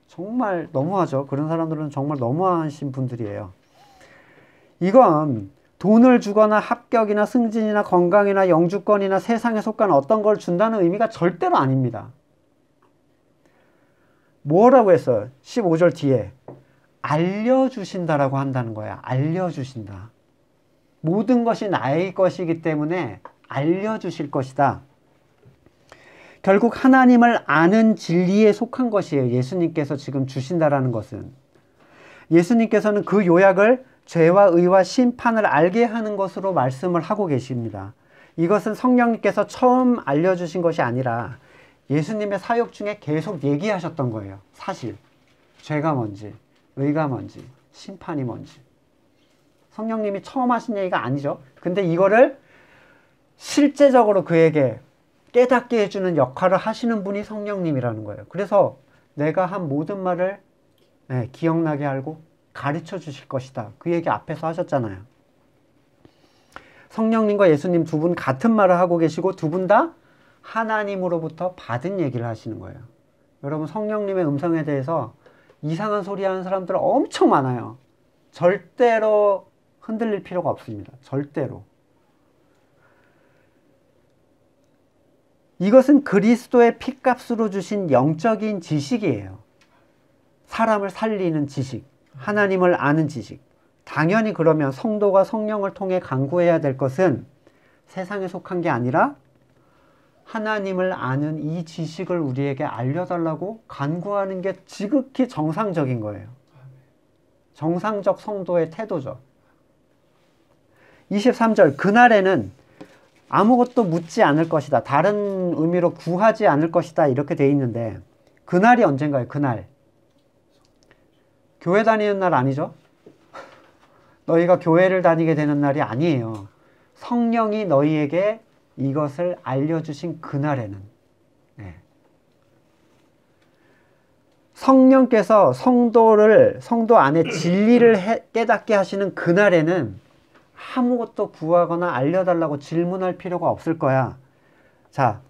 정말 너무하죠. 그런 사람들은 정말 너무하신 분들이에요. 이건 돈을 주거나 합격이나 승진이나 건강이나 영주권이나 세상에 속한 어떤 걸 준다는 의미가 절대로 아닙니다. 뭐라고 했어요? 15절 뒤에 알려주신다라고 한다는 거야. 알려주신다. 모든 것이 나의 것이기 때문에 알려주실 것이다. 결국 하나님을 아는 진리에 속한 것이에요. 예수님께서 지금 주신다라는 것은. 예수님께서는 그 요약을 죄와 의와 심판을 알게 하는 것으로 말씀을 하고 계십니다. 이것은 성령님께서 처음 알려주신 것이 아니라 예수님의 사역 중에 계속 얘기하셨던 거예요. 사실. 죄가 뭔지, 의가 뭔지, 심판이 뭔지. 성령님이 처음 하신 얘기가 아니죠. 근데 이거를 실제적으로 그에게 깨닫게 해주는 역할을 하시는 분이 성령님이라는 거예요. 그래서 내가 한 모든 말을 기억나게 하고 가르쳐 주실 것이다. 그 얘기 앞에서 하셨잖아요. 성령님과 예수님 두 분 같은 말을 하고 계시고 두 분 다 하나님으로부터 받은 얘기를 하시는 거예요. 여러분 성령님의 음성에 대해서 이상한 소리 하는 사람들 엄청 많아요. 절대로 흔들릴 필요가 없습니다. 절대로. 이것은 그리스도의 피값으로 주신 영적인 지식이에요. 사람을 살리는 지식, 하나님을 아는 지식. 당연히 그러면 성도가 성령을 통해 간구해야 될 것은 세상에 속한 게 아니라 하나님을 아는 이 지식을 우리에게 알려달라고 간구하는 게 지극히 정상적인 거예요. 정상적 성도의 태도죠. 23절, 그날에는 아무것도 묻지 않을 것이다. 다른 의미로 구하지 않을 것이다. 이렇게 돼 있는데 그날이 언젠가요? 그날. 교회 다니는 날 아니죠? 너희가 교회를 다니게 되는 날이 아니에요. 성령이 너희에게 이것을 알려주신 그날에는. 네. 성령께서 성도 안에 진리를 깨닫게 하시는 그날에는 아무것도 구하거나 알려달라고 질문할 필요가 없을 거야. 자,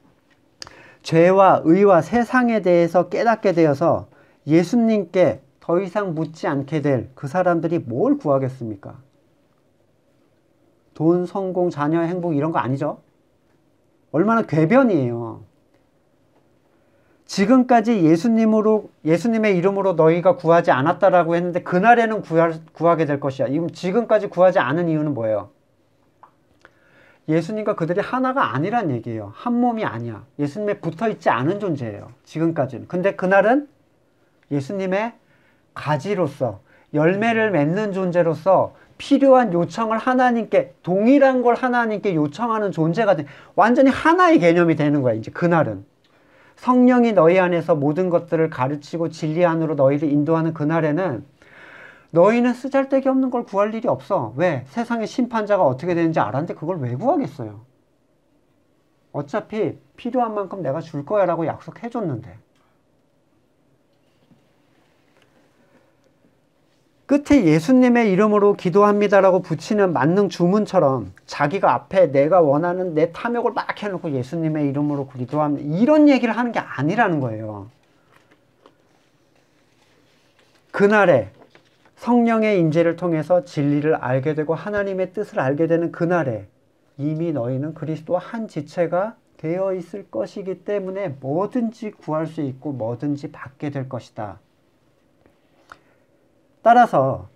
죄와 의와 세상에 대해서 깨닫게 되어서 예수님께 더 이상 묻지 않게 될 그 사람들이 뭘 구하겠습니까? 돈, 성공, 자녀, 행복 이런 거 아니죠? 얼마나 궤변이에요. 지금까지 예수님의 이름으로 너희가 구하지 않았다라고 했는데 그날에는 구하게 될 것이야. 지금까지 구하지 않은 이유는 뭐예요? 예수님과 그들이 하나가 아니란 얘기예요. 한 몸이 아니야. 예수님에 붙어있지 않은 존재예요. 지금까지는. 근데 그날은 예수님의 가지로서 열매를 맺는 존재로서 필요한 요청을 하나님께 동일한 걸 하나님께 요청하는 존재가 완전히 하나의 개념이 되는 거야. 이제 그날은. 성령이 너희 안에서 모든 것들을 가르치고 진리 안으로 너희를 인도하는 그날에는 너희는 쓰잘데기 없는 걸 구할 일이 없어. 왜? 세상의 심판자가 어떻게 되는지 알았는데 그걸 왜 구하겠어요? 어차피 필요한 만큼 내가 줄 거야 라고 약속해 줬는데. 끝에 예수님의 이름으로 기도합니다라고 붙이는 만능 주문처럼 자기가 앞에 내가 원하는 내 탐욕을 막 해놓고 예수님의 이름으로 기도합니다. 이런 얘기를 하는 게 아니라는 거예요. 그날에 성령의 임재를 통해서 진리를 알게 되고 하나님의 뜻을 알게 되는 그날에 이미 너희는 그리스도와 한 지체가 되어 있을 것이기 때문에 뭐든지 구할 수 있고 뭐든지 받게 될 것이다. 따라서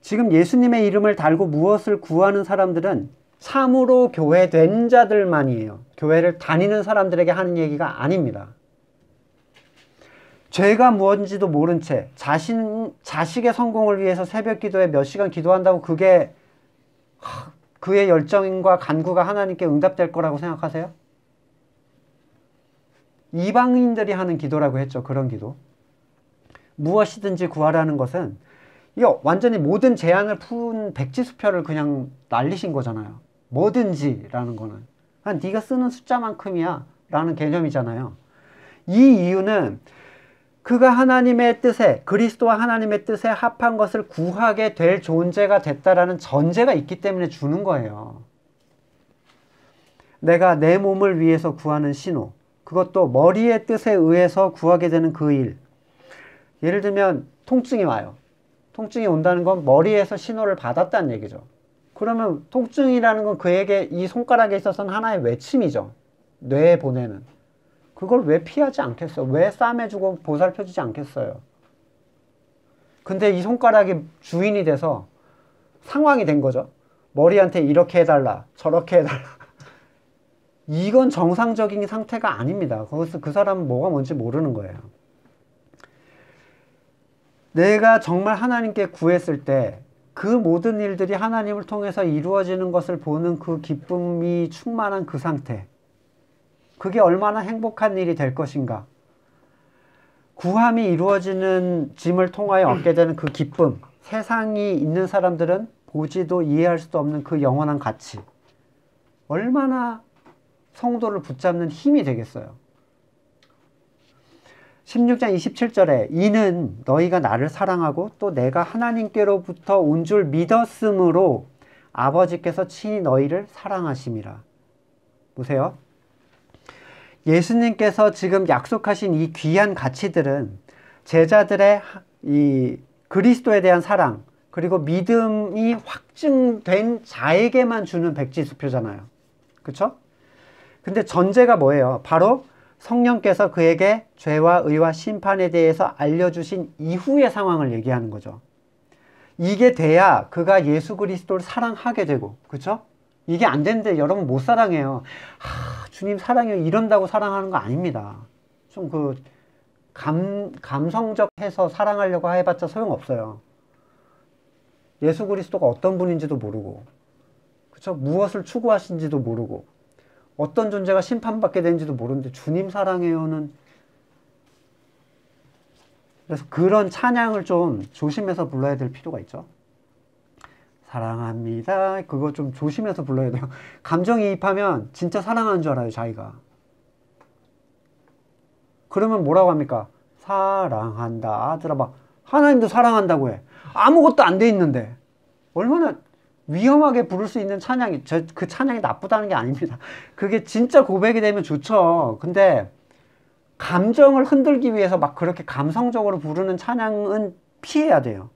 지금 예수님의 이름을 달고 무엇을 구하는 사람들은 참으로 교회된 자들만이에요. 교회를 다니는 사람들에게 하는 얘기가 아닙니다. 죄가 무엇인지도 모른 채 자식의 성공을 위해서 새벽 기도에 몇 시간 기도한다고 그게 그의 열정과 간구가 하나님께 응답될 거라고 생각하세요? 이방인들이 하는 기도라고 했죠. 그런 기도. 무엇이든지 구하라는 것은 이거 완전히 모든 제한을 푼 백지수표를 그냥 날리신 거잖아요. 뭐든지라는 거는 네가 쓰는 숫자만큼이야 라는 개념이잖아요. 이 이유는 그가 하나님의 뜻에 그리스도와 하나님의 뜻에 합한 것을 구하게 될 존재가 됐다라는 전제가 있기 때문에 주는 거예요. 내가 내 몸을 위해서 구하는 신호, 그것도 머리의 뜻에 의해서 구하게 되는 그 일. 예를 들면 통증이 와요. 통증이 온다는 건 머리에서 신호를 받았다는 얘기죠. 그러면 통증이라는 건 그에게 이 손가락에 있어서는 하나의 외침이죠. 뇌에 보내는. 그걸 왜 피하지 않겠어요? 왜 싸매주고 보살펴주지 않겠어요? 근데 이 손가락이 주인이 돼서 상황이 된 거죠. 머리한테 이렇게 해달라, 저렇게 해달라. 이건 정상적인 상태가 아닙니다. 거기서 그 사람은 뭐가 뭔지 모르는 거예요. 내가 정말 하나님께 구했을 때 그 모든 일들이 하나님을 통해서 이루어지는 것을 보는 그 기쁨이 충만한 그 상태. 그게 얼마나 행복한 일이 될 것인가. 구함이 이루어지는 짐을 통하여 얻게 되는 그 기쁨. 세상이 있는 사람들은 보지도 이해할 수도 없는 그 영원한 가치. 얼마나 성도를 붙잡는 힘이 되겠어요. 16장 27절에 이는 너희가 나를 사랑하고 또 내가 하나님께로부터 온 줄 믿었으므로 아버지께서 친히 너희를 사랑하심이라. 보세요. 예수님께서 지금 약속하신 이 귀한 가치들은 제자들의 이 그리스도에 대한 사랑 그리고 믿음이 확증된 자에게만 주는 백지수표잖아요. 그렇죠? 근데 전제가 뭐예요? 바로 성령께서 그에게 죄와 의와 심판에 대해서 알려주신 이후의 상황을 얘기하는 거죠. 이게 돼야 그가 예수 그리스도를 사랑하게 되고, 그쵸? 이게 안 되는데 여러분 못 사랑해요. 주님 사랑해요. 이런다고 사랑하는 거 아닙니다. 좀 감성적 해서 사랑하려고 해봤자 소용없어요. 예수 그리스도가 어떤 분인지도 모르고, 그쵸? 무엇을 추구하신지도 모르고, 어떤 존재가 심판받게 되는지도 모르는데 주님 사랑해요는, 그래서 그런 찬양을 좀 조심해서 불러야 될 필요가 있죠. 사랑합니다. 그거 좀 조심해서 불러야 돼요. 감정이입하면 진짜 사랑하는 줄 알아요, 자기가. 그러면 뭐라고 합니까? 사랑한다. 아들아, 막 하나님도 사랑한다고 해. 아무것도 안 돼 있는데. 얼마나 위험하게 부를 수 있는 찬양이, 그 찬양이 나쁘다는 게 아닙니다. 그게 진짜 고백이 되면 좋죠. 근데 감정을 흔들기 위해서 막 그렇게 감성적으로 부르는 찬양은 피해야 돼요.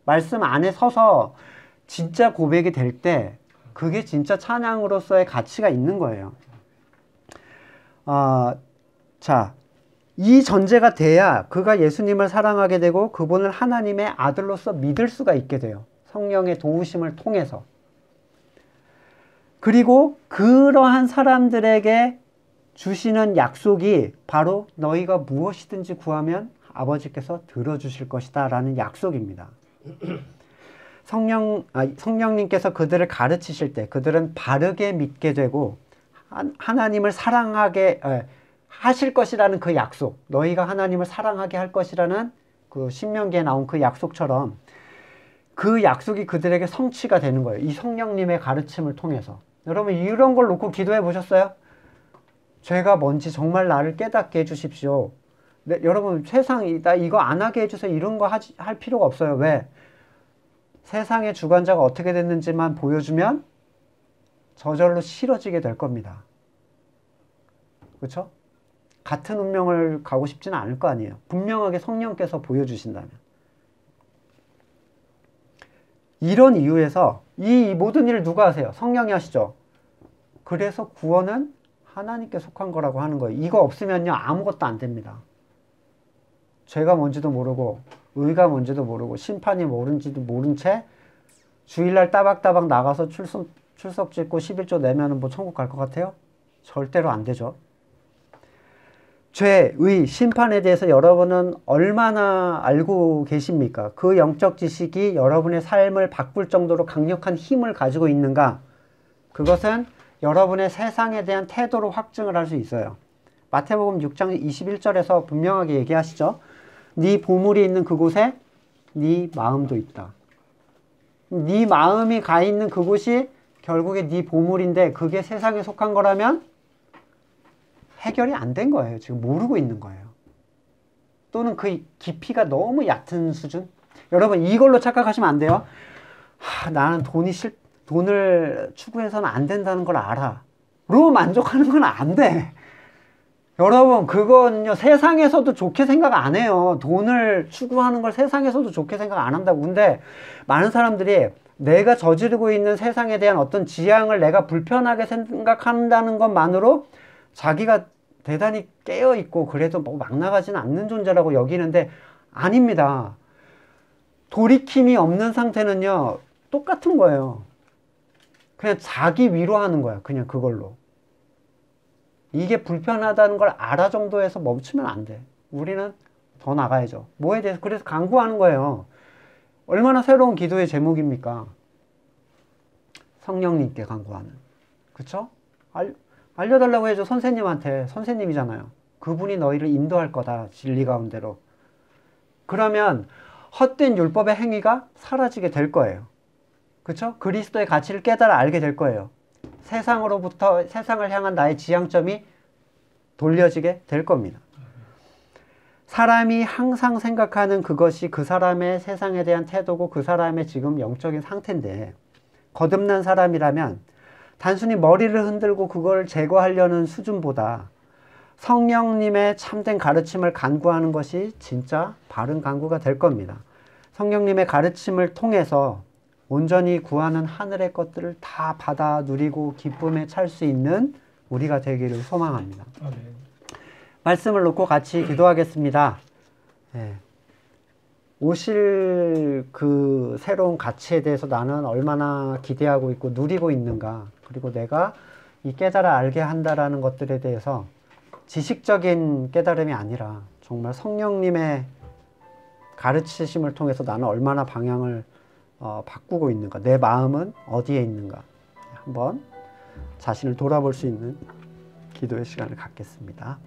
말씀 안에 서서 진짜 고백이 될 때 그게 진짜 찬양으로서의 가치가 있는 거예요. 자, 이 전제가 돼야 그가 예수님을 사랑하게 되고 그분을 하나님의 아들로서 믿을 수가 있게 돼요. 성령의 도우심을 통해서. 그리고 그러한 사람들에게 주시는 약속이 바로 너희가 무엇이든지 구하면 아버지께서 들어주실 것이다 라는 약속입니다. 성령님께서 그들을 가르치실 때 그들은 바르게 믿게 되고 하나님을 사랑하게 하실 것이라는 그 약속, 너희가 하나님을 사랑하게 할 것이라는 그 신명기에 나온 그 약속처럼 그 약속이 그들에게 성취가 되는 거예요. 이 성령님의 가르침을 통해서. 여러분 이런 걸 놓고 기도해 보셨어요? 죄가 뭔지 정말 나를 깨닫게 해주십시오. 네, 여러분 세상이 나 이거 안 하게 해주세요. 이런 거 할 필요가 없어요. 왜? 세상의 주관자가 어떻게 됐는지만 보여주면 저절로 싫어지게 될 겁니다. 그렇죠? 같은 운명을 가고 싶지는 않을 거 아니에요. 분명하게 성령께서 보여주신다면. 이런 이유에서 이 모든 일을 누가 하세요? 성령이 하시죠. 그래서 구원은 하나님께 속한 거라고 하는 거예요. 이거 없으면요 아무것도 안 됩니다. 죄가 뭔지도 모르고 의가 뭔지도 모르고 심판이 뭔지도 모른 채 주일날 따박따박 나가서 출석 짓고 11조 내면은 뭐 천국 갈 것 같아요? 절대로 안 되죠. 죄, 의, 심판에 대해서 여러분은 얼마나 알고 계십니까? 그 영적 지식이 여러분의 삶을 바꿀 정도로 강력한 힘을 가지고 있는가? 그것은 여러분의 세상에 대한 태도로 확증을 할 수 있어요. 마태복음 6장 21절에서 분명하게 얘기하시죠. 네 보물이 있는 그곳에 네 마음도 있다. 네 마음이 가 있는 그곳이 결국에 네 보물인데 그게 세상에 속한 거라면 해결이 안 된 거예요. 지금 모르고 있는 거예요. 또는 그 깊이가 너무 얕은 수준? 여러분 이걸로 착각하시면 안 돼요. 나는 돈을 추구해서는 안 된다는 걸 알아. 로 만족하는 건 안 돼. 여러분 그건요 세상에서도 좋게 생각 안 해요. 돈을 추구하는 걸 세상에서도 좋게 생각 안 한다고. 근데 많은 사람들이 내가 저지르고 있는 세상에 대한 어떤 지향을 내가 불편하게 생각한다는 것만으로 자기가 대단히 깨어있고 그래도 뭐 막 나가지는 않는 존재라고 여기는데 아닙니다. 돌이킴이 없는 상태는요 똑같은 거예요. 그냥 자기 위로하는 거야. 그냥 그걸로. 이게 불편하다는 걸 알아 정도에서 멈추면 안 돼. 우리는 더 나가야죠. 뭐에 대해서 그래서 간구하는 거예요. 얼마나 새로운 기도의 제목입니까? 성령님께 간구하는. 그쵸? 알려달라고 해줘. 선생님한테. 선생님이잖아요. 그분이 너희를 인도할 거다. 진리 가운데로. 그러면 헛된 율법의 행위가 사라지게 될 거예요. 그쵸? 그리스도의 가치를 깨달아 알게 될 거예요. 세상으로부터 세상을 향한 나의 지향점이 돌려지게 될 겁니다. 사람이 항상 생각하는 그것이 그 사람의 세상에 대한 태도고 그 사람의 지금 영적인 상태인데 거듭난 사람이라면 단순히 머리를 흔들고 그걸 제거하려는 수준보다 성령님의 참된 가르침을 간구하는 것이 진짜 바른 간구가 될 겁니다. 성령님의 가르침을 통해서 온전히 구하는 하늘의 것들을 다 받아 누리고 기쁨에 찰 수 있는 우리가 되기를 소망합니다. 아멘. 말씀을 놓고 같이 기도하겠습니다. 예. 오실 그 새로운 가치에 대해서 나는 얼마나 기대하고 있고 누리고 있는가, 그리고 내가 이 깨달아 알게 한다라는 것들에 대해서 지식적인 깨달음이 아니라 정말 성령님의 가르치심을 통해서 나는 얼마나 방향을 바꾸고 있는가, 내 마음은 어디에 있는가, 한번 자신을 돌아볼 수 있는 기도의 시간을 갖겠습니다.